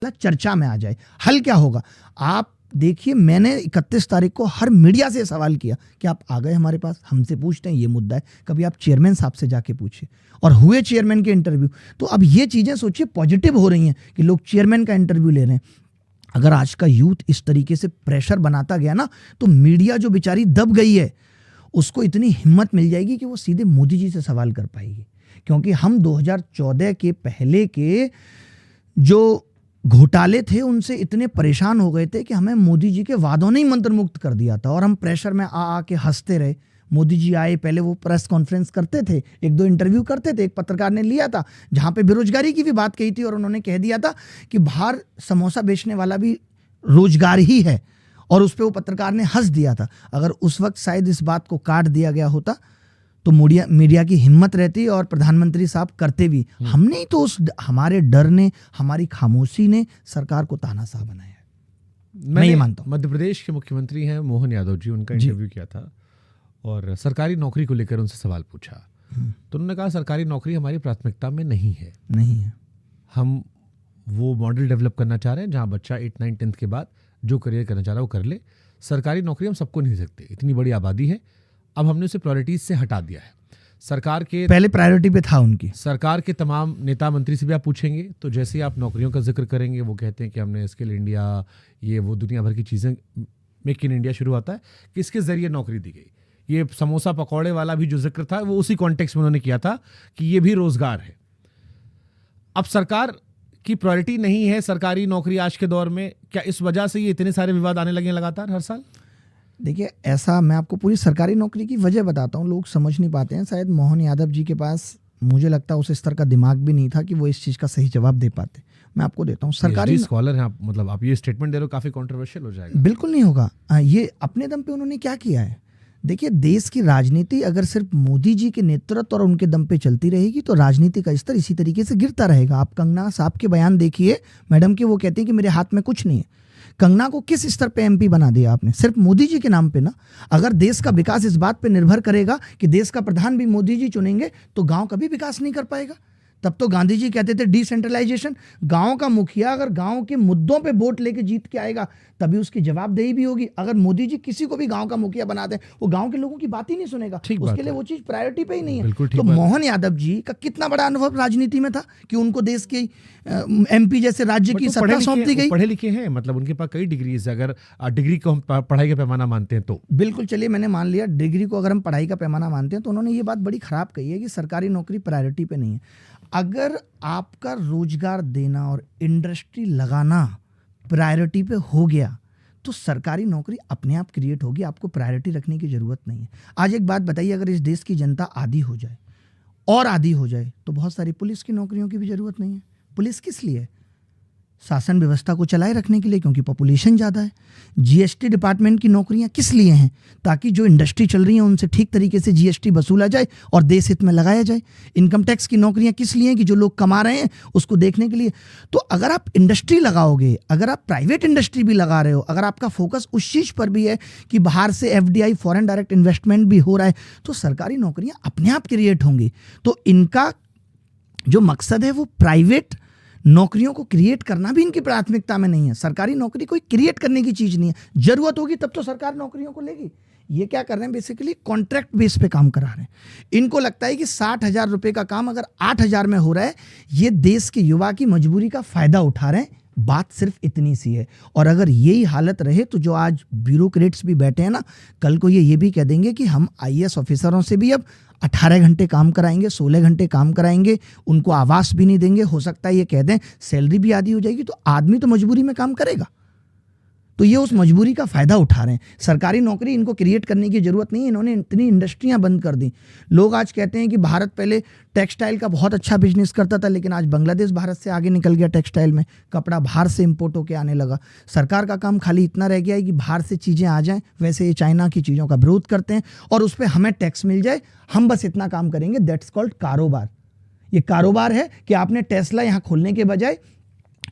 चर्चा में आ जाए। हल क्या होगा? आप देखिए, मैंने 31 तारीख को हर मीडिया से सवाल किया कि आप आ गए हमारे पास, हमसे पूछते हैं ये मुद्दा है, कभी आप चेयरमैन साहब से जाके पूछिए, और हुए चेयरमैन के इंटरव्यू। तो अब ये चीज़ें सोचिए पॉजिटिव हो रही हैं कि लोग चेयरमैन का इंटरव्यू ले रहे हैं। अगर आज का यूथ इस तरीके से प्रेशर बनाता गया ना, तो मीडिया जो बेचारी दब गई है उसको इतनी हिम्मत मिल जाएगी कि वो सीधे मोदी जी से सवाल कर पाएगी। क्योंकि हम 2014 के पहले के जो घोटाले थे उनसे इतने परेशान हो गए थे कि हमें मोदी जी के वादों ने ही मंत्रमुग्ध कर दिया था, और हम प्रेशर में आ के हंसते रहे। मोदी जी आए, पहले वो प्रेस कॉन्फ्रेंस करते थे, 1-2 इंटरव्यू करते थे। एक पत्रकार ने लिया था जहाँ पे बेरोजगारी की भी बात कही थी, और उन्होंने कह दिया था कि बाहर समोसा बेचने वाला भी रोजगार ही है, और उस पर वो पत्रकार ने हंस दिया था। अगर उस वक्त शायद इस बात को काट दिया गया होता तो मीडिया की हिम्मत रहती, और प्रधानमंत्री साहब करते भी। हमने ही तो हमारे डर ने, हमारी खामोशी ने सरकार को तानाशाह बनाया। मैं ये मानता हूँ। मध्य प्रदेश के मुख्यमंत्री हैं मोहन यादव जी, उनका इंटरव्यू किया था और सरकारी नौकरी को लेकर उनसे सवाल पूछा, तो उन्होंने कहा सरकारी नौकरी हमारी प्राथमिकता में नहीं है। हम वो मॉडल डेवलप करना चाह रहे हैं जहाँ बच्चा 8, 9, 10 के बाद जो करियर करना चाह रहा है वो कर ले। सरकारी नौकरी हम सबको नहीं दे सकते, इतनी बड़ी आबादी है। अब हमने उसे प्रायोरिटीज से हटा दिया है। सरकार के पहले प्रायोरिटी पे था उनकी। सरकार के तमाम नेता मंत्री से भी आप पूछेंगे तो जैसे ही आप नौकरियों का जिक्र करेंगे वो कहते हैं कि हमने स्किल इंडिया, ये वो दुनिया भर की चीज़ें, मेक इन इंडिया शुरू आता है, किसके जरिए नौकरी दी गई। ये समोसा पकौड़े वाला भी जो जिक्र था वो उसी कॉन्टेक्स्ट में उन्होंने किया था कि ये भी रोजगार है। अब सरकार की प्रायोरिटी नहीं है सरकारी नौकरी आज के दौर में, क्या इस वजह से ये इतने सारे विवाद आने लगे लगातार हर साल? देखिए, ऐसा मैं आपको पूरी सरकारी नौकरी की वजह बताता हूँ, लोग समझ नहीं पाते हैं। शायद मोहन यादव जी के पास, मुझे लगता है उस स्तर का दिमाग भी नहीं था कि वो इस चीज़ का सही जवाब दे पाते। मैं आपको देता हूँ, सरकारी स्कॉलर हैं आप, मतलब आप ये स्टेटमेंट दे रहे हो, काफ़ी कंट्रोवर्शियल हो जाएगा। बिल्कुल नहीं होगा। ये अपने दम पे उन्होंने क्या किया है। देखिए, देश की राजनीति अगर सिर्फ मोदी जी के नेतृत्व और उनके दम पे चलती रहेगी तो राजनीति का स्तर इसी तरीके से गिरता रहेगा। आप कंगना साहब के बयान देखिए, मैडम के, वो कहते हैं कि मेरे हाथ में कुछ नहीं है। कंगना को किस स्तर पे एमपी बना दिया आपने? सिर्फ मोदी जी के नाम पे ना। अगर देश का विकास इस बात पे निर्भर करेगा कि देश का प्रधान भी मोदी जी चुनेंगे तो गांव कभी विकास नहीं कर पाएगा। तब तो गांधी जी कहते थे डिसेंट्रलाइजेशन। गांव का मुखिया अगर गांव के मुद्दों पे वोट लेके जीत के आएगा तभी उसकी जवाबदेही भी होगी। अगर मोदी जी किसी को भी गांव का मुखिया बना दें, वो गांव के लोगों की बात ही नहीं सुनेगा, उसके लिए वो चीज प्रायोरिटी पे ही नहीं है। तो मोहन यादव जी का कितना बड़ा अनुभव राजनीति में था कि उनको देश के एमपी जैसे राज्य की सत्ता सौंप दी गई। पढ़े लिखे हैं, मतलब उनके पास कई डिग्रीज, अगर डिग्री को हम पढ़ाई का पैमाना मानते हैं तो बिल्कुल। चलिए, मैंने मान लिया डिग्री को अगर हम पढ़ाई का पैमाना मानते हैं, तो उन्होंने ये बात बड़ी खराब कही है कि सरकारी नौकरी प्रायोरिटी पे नहीं है। अगर आपका रोजगार देना और इंडस्ट्री लगाना प्रायोरिटी पे हो गया तो सरकारी नौकरी अपने आप क्रिएट होगी, आपको प्रायोरिटी रखने की जरूरत नहीं है। आज एक बात बताइए, अगर इस देश की जनता आदी हो जाए और आदी हो जाए तो बहुत सारी पुलिस की नौकरियों की भी जरूरत नहीं है। पुलिस किस लिए? शासन व्यवस्था को चलाए रखने के लिए, क्योंकि पॉपुलेशन ज़्यादा है। जीएसटी डिपार्टमेंट की नौकरियां किस लिए हैं? ताकि जो इंडस्ट्री चल रही है उनसे ठीक तरीके से जीएसटी वसूला जाए और देश हित में लगाया जाए। इनकम टैक्स की नौकरियां किस लिए हैं? कि जो लोग कमा रहे हैं उसको देखने के लिए। तो अगर आप इंडस्ट्री लगाओगे, अगर आप प्राइवेट इंडस्ट्री भी लगा रहे हो, अगर आपका फोकस उस चीज़ पर भी है कि बाहर से एफडीआई, फॉरेन डायरेक्ट इन्वेस्टमेंट भी हो रहा है, तो सरकारी नौकरियाँ अपने आप क्रिएट होंगी। तो इनका जो मकसद है वो प्राइवेट नौकरियों को क्रिएट करना भी इनकी प्राथमिकता में नहीं है। सरकारी नौकरी कोई क्रिएट करने की चीज नहीं है। जरूरत होगी तब तो सरकार नौकरियों को लेगी। ये क्या कर रहे हैं, बेसिकली कॉन्ट्रैक्ट बेस पे काम करा रहे हैं। इनको लगता है कि 60,000 रुपए का काम अगर 8,000 में हो रहा है, ये देश के युवा की मजबूरी का फायदा उठा रहे हैं। बात सिर्फ इतनी सी है। और अगर यही हालत रहे तो जो आज ब्यूरोक्रेट्स भी बैठे हैं ना, कल को ये भी कह देंगे कि हम आईएएस ऑफिसरों से भी अब 18 घंटे काम कराएंगे, 16 घंटे काम कराएंगे, उनको आवास भी नहीं देंगे। हो सकता है ये कह दें सैलरी भी आधी हो जाएगी। तो आदमी तो मजबूरी में काम करेगा, तो ये उस मजबूरी का फायदा उठा रहे हैं। सरकारी नौकरी इनको क्रिएट करने की जरूरत नहीं है। इन्होंने इतनी इंडस्ट्रियां बंद कर दी। लोग आज कहते हैं कि भारत पहले टेक्सटाइल का बहुत अच्छा बिजनेस करता था, लेकिन आज बांग्लादेश भारत से आगे निकल गया। टेक्सटाइल में कपड़ा बाहर से इंपोर्ट होकर आने लगा। सरकार का काम खाली इतना रह गया है कि बाहर से चीज़ें आ जाएं। वैसे ये चाइना की चीज़ों का विरोध करते हैं और उस पर हमें टैक्स मिल जाए, हम बस इतना काम करेंगे। दैट्स कॉल्ड कारोबार। ये कारोबार है कि आपने टेस्ला यहाँ खोलने के बजाय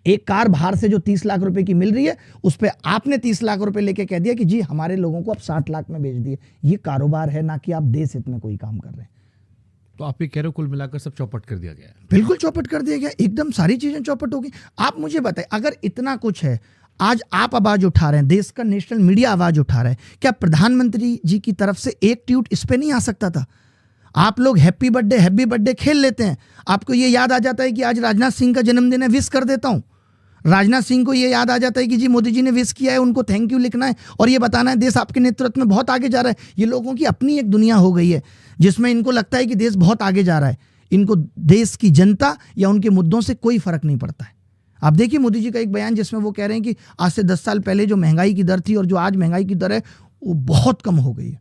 एक कार बाहर से जो 30 लाख रुपए की मिल रही है उस पे आपने 30 लाख रुपए लेके कह दिया कि जी हमारे लोगों को आप 60 लाख में बेच दिए। ये कारोबार है, ना कि आप देश हित में कोई काम कर रहे हैं। तो आप ये कह रहे हो कुल मिलाकर सब चौपट कर दिया गया है? बिल्कुल चौपट कर दिया गया, एकदम सारी चीजें चौपट हो गई। आप मुझे बताएं, अगर इतना कुछ है, आज आप आवाज उठा रहे हैं, देश का नेशनल मीडिया आवाज उठा रहा है, क्या प्रधानमंत्री जी की तरफ से एक ट्वीट इस पे नहीं आ सकता था? आप लोग हैप्पी बर्थडे खेल लेते हैं, आपको ये याद आ जाता है कि आज राजनाथ सिंह का जन्मदिन है, विश कर देता हूं। राजनाथ सिंह को ये याद आ जाता है कि जी मोदी जी ने विश किया है, उनको थैंक यू लिखना है और ये बताना है देश आपके नेतृत्व में बहुत आगे जा रहा है। ये लोगों की अपनी एक दुनिया हो गई है जिसमें इनको लगता है कि देश बहुत आगे जा रहा है, इनको देश की जनता या उनके मुद्दों से कोई फर्क नहीं पड़ता है। आप देखिए मोदी जी का एक बयान जिसमें वो कह रहे हैं कि आज से 10 साल पहले जो महंगाई की दर थी और जो आज महंगाई की दर है वो बहुत कम हो गई है।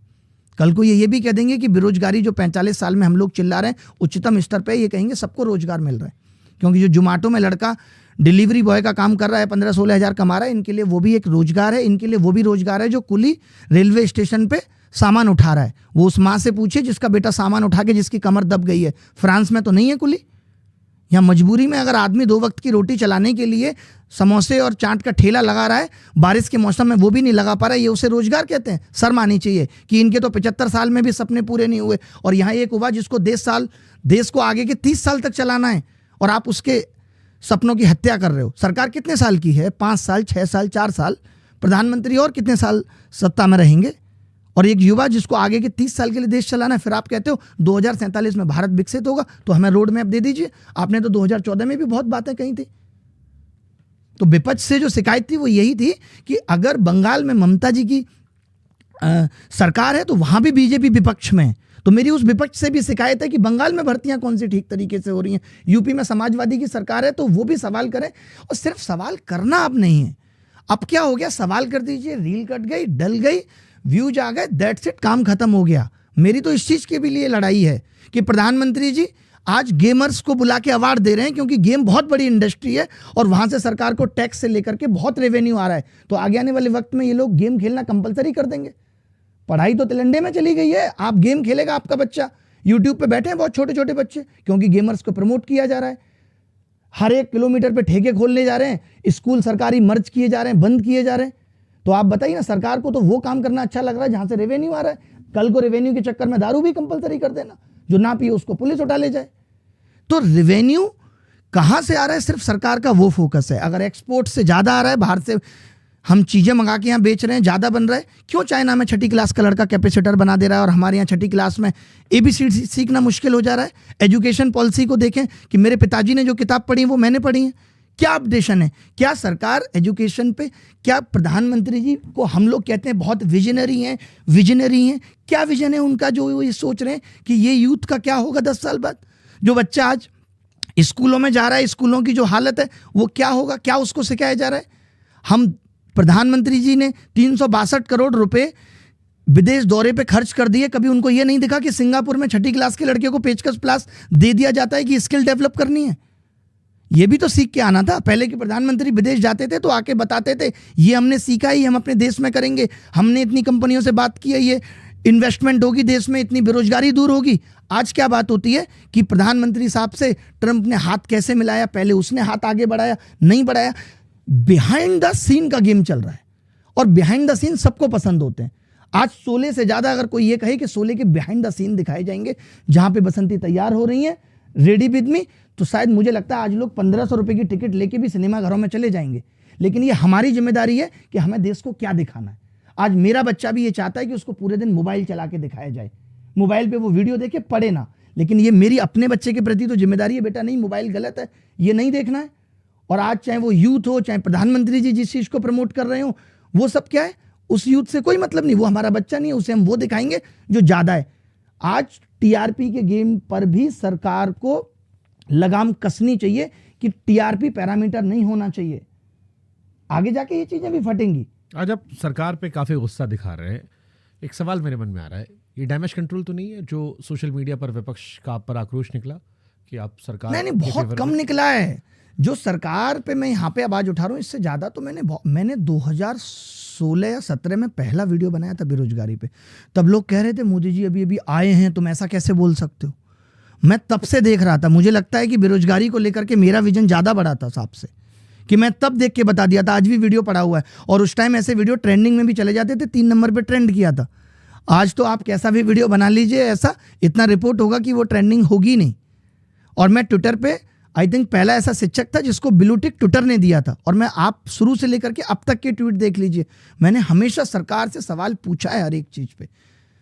कल को ये भी कह देंगे कि बेरोजगारी जो 45 साल में हम लोग चिल्ला रहे हैं उच्चतम स्तर पे, ये कहेंगे सबको रोजगार मिल रहा है, क्योंकि जो जोमेटो में लड़का डिलीवरी बॉय का काम कर रहा है 15-16 हज़ार कमा रहा है, इनके लिए वो भी एक रोजगार है। इनके लिए वो भी रोजगार है जो कुली रेलवे स्टेशन पे सामान उठा रहा है। वो उस माँ से पूछे जिसका बेटा सामान उठा के जिसकी कमर दब गई है। फ्रांस में तो नहीं है कुली। यहाँ मजबूरी में अगर आदमी 2 वक्त की रोटी चलाने के लिए समोसे और चाट का ठेला लगा रहा है, बारिश के मौसम में वो भी नहीं लगा पा रहा है, ये उसे रोजगार कहते हैं? शर्म आनी चाहिए कि इनके तो 75 साल में भी सपने पूरे नहीं हुए और यहाँ एक हुआ जिसको देश को आगे के 30 साल तक चलाना है और आप उसके सपनों की हत्या कर रहे हो। सरकार कितने साल की है? 5 साल, 6 साल, 4 साल। प्रधानमंत्री और कितने साल सत्ता में रहेंगे? और एक युवा जिसको आगे के 30 साल के लिए देश चलाना है, फिर आप कहते हो 2047 में भारत विकसित होगा, तो हमें रोड मैप दे दीजिए। आपने तो 2014 में भी बहुत बातें कही थी। तो विपक्ष से जो शिकायत थी वो यही थी कि अगर बंगाल में ममता जी की सरकार है तो वहां भी बीजेपी विपक्ष में है। तो मेरी उस विपक्ष से भी शिकायत है कि बंगाल में भर्तियां कौन सी ठीक तरीके से हो रही हैं, यूपी में समाजवादी की सरकार है तो वो भी सवाल करें। और सिर्फ सवाल करना अब नहीं है, अब क्या हो गया, सवाल कर दीजिए, रील कट गई, डल गई, व्यूज आ गए, दैट्स इट, काम खत्म हो गया। मेरी तो इस चीज के भी लिए लड़ाई है कि प्रधानमंत्री जी आज गेमर्स को बुला के अवार्ड दे रहे हैं, क्योंकि गेम बहुत बड़ी इंडस्ट्री है और वहां से सरकार को टैक्स से लेकर के बहुत रेवेन्यू आ रहा है। तो आगे आने वाले वक्त में ये लोग गेम खेलना कंपलसरी कर देंगे। पढ़ाई तो तिलंडे में चली गई है, आप गेम खेलेगा आपका बच्चा। यूट्यूब पे बैठे हैं बहुत छोटे छोटे बच्चे, क्योंकि गेमर्स को प्रमोट किया जा रहा है। हर 1 किलोमीटर पे ठेके खोलने जा रहे हैं, स्कूल सरकारी मर्ज किए जा रहे हैं, बंद किए जा रहे हैं। तो आप बताइए ना, सरकार को तो वो काम करना अच्छा लग रहा है जहां से रेवेन्यू आ रहा है। कल को रेवेन्यू के चक्कर में दारू भी कंपलसरी कर देना, जो ना पिए उसको पुलिस उठा ले जाए। तो रेवेन्यू कहां से आ रहा है, सिर्फ सरकार का वो फोकस है। अगर एक्सपोर्ट से ज्यादा आ रहा है, बाहर से हम चीजें मंगा के यहाँ बेच रहे हैं, ज्यादा बन रहा है, क्यों चाइना में 6ठी क्लास का लड़का कैपेसिटर बना दे रहा है और हमारे यहाँ 6ठी क्लास में ABCD सीखना मुश्किल हो जा रहा है। एजुकेशन पॉलिसी को देखें कि मेरे पिताजी ने जो किताब पढ़ी वो मैंने पढ़ी है, क्या अपडेशन है? क्या सरकार एजुकेशन पे, क्या प्रधानमंत्री जी को हम लोग कहते हैं बहुत विजनरी हैं, क्या विजन है उनका जो ये सोच रहे हैं कि ये यूथ का क्या होगा 10 साल बाद? जो बच्चा आज स्कूलों में जा रहा है, स्कूलों की जो हालत है वो क्या होगा, क्या उसको सिखाया जा रहा है? हम प्रधानमंत्री जी ने 362 करोड़ रुपए विदेश दौरे पे खर्च कर दिए, कभी उनको ये नहीं दिखा कि सिंगापुर में 6ठी क्लास के लड़के को पेचकस प्लस दे दिया जाता है कि स्किल डेवलप करनी है। ये भी तो सीख के आना था। पहले के प्रधानमंत्री विदेश जाते थे तो आके बताते थे ये हमने सीखा ही हम अपने देश में करेंगे, हमने इतनी कंपनियों से बात की है, ये इन्वेस्टमेंट होगी देश में, इतनी बेरोजगारी दूर होगी। आज क्या बात होती है कि प्रधानमंत्री साहब से ट्रंप ने हाथ कैसे मिलाया, पहले उसने हाथ आगे बढ़ाया, नहीं बढ़ाया। बिहाइंड द सीन का गेम चल रहा है और बिहाइंड द सीन सबको पसंद होते हैं। आज 16 से ज्यादा अगर कोई ये कहे कि 16 के बिहाइंड द सीन दिखाए जाएंगे जहां पे बसंती तैयार हो रही है रेडी विद मी, तो शायद मुझे लगता है आज लोग 1500 रुपए की टिकट लेके भी सिनेमा घरों में चले जाएंगे। लेकिन ये हमारी जिम्मेदारी है कि हमें देश को क्या दिखाना है। आज मेरा बच्चा भी ये चाहता है कि उसको पूरे दिन मोबाइल चला के दिखाया जाए, मोबाइल पे वो वीडियो देखे पढ़े ना। लेकिन ये मेरी अपने बच्चे के प्रति तो जिम्मेदारी है, बेटा नहीं मोबाइल गलत है, ये नहीं देखना है। और आज चाहे वो यूथ हो, चाहे प्रधानमंत्री जी जिस चीज को प्रमोट कर रहे हो, वो सब क्या है, उस यूथ से कोई मतलब नहीं, वो हमारा बच्चा नहीं है, उसे हम वो दिखाएंगे जो ज्यादा है। आज TRP के गेम पर भी सरकार को लगाम कसनी चाहिए कि TRP पैरामीटर नहीं होना चाहिए, आगे जाके ये चीजें भी फटेंगी। आज आप सरकार पे काफी गुस्सा दिखा रहे हैं, एक सवाल मेरे मन में आ रहा है, ये डैमेज कंट्रोल तो नहीं है जो सोशल मीडिया पर विपक्ष का आप पर आक्रोश निकला कि आप सरकार? नहीं, बहुत कम निकला है जो सरकार पे मैं यहाँ पे आवाज उठा रहा हूँ। इससे ज्यादा तो मैंने 2016 या 17 में पहला वीडियो बनाया था बेरोजगारी पे। तब लोग कह रहे थे मोदी जी अभी अभी आए हैं, तुम ऐसा कैसे बोल सकते हो। मैं तब से देख रहा था, मुझे लगता है कि बेरोजगारी को लेकर के मेरा विजन ज्यादा बड़ा था साहब से, कि मैं तब देख के बता दिया था। आज भी वीडियो पड़ा हुआ है और उस टाइम ऐसे वीडियो ट्रेंडिंग में भी चले जाते थे, 3 नंबर पे ट्रेंड किया था। आज तो आप कैसा भी वीडियो बना लीजिए, ऐसा इतना रिपोर्ट होगा कि वो ट्रेंडिंग होगी नहीं। और मैं ट्विटर पे आई थिंक पहला ऐसा शिक्षक था जिसको ब्लू टिक ट्विटर ने दिया था। और मैं आप शुरू से लेकर के अब तक के ट्वीट देख लीजिए, मैंने हमेशा सरकार से सवाल पूछा है हर एक चीज पे।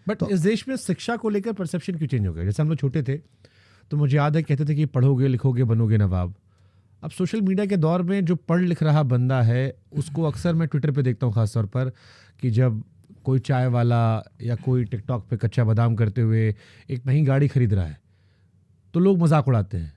बट इस देश में शिक्षा को लेकर परसेप्शन क्यों चेंज हो गया? जैसे हम लोग छोटे थे तो मुझे याद है कहते थे कि पढ़ोगे लिखोगे बनोगे नवाब। अब सोशल मीडिया के दौर में जो पढ़ लिख रहा बंदा है उसको अक्सर मैं ट्विटर पे देखता हूँ, खासतौर पर कि जब कोई चाय वाला या कोई टिकटॉक पे कच्चा बादाम करते हुए एक नई गाड़ी खरीद रहा है तो लोग मजाक उड़ाते हैं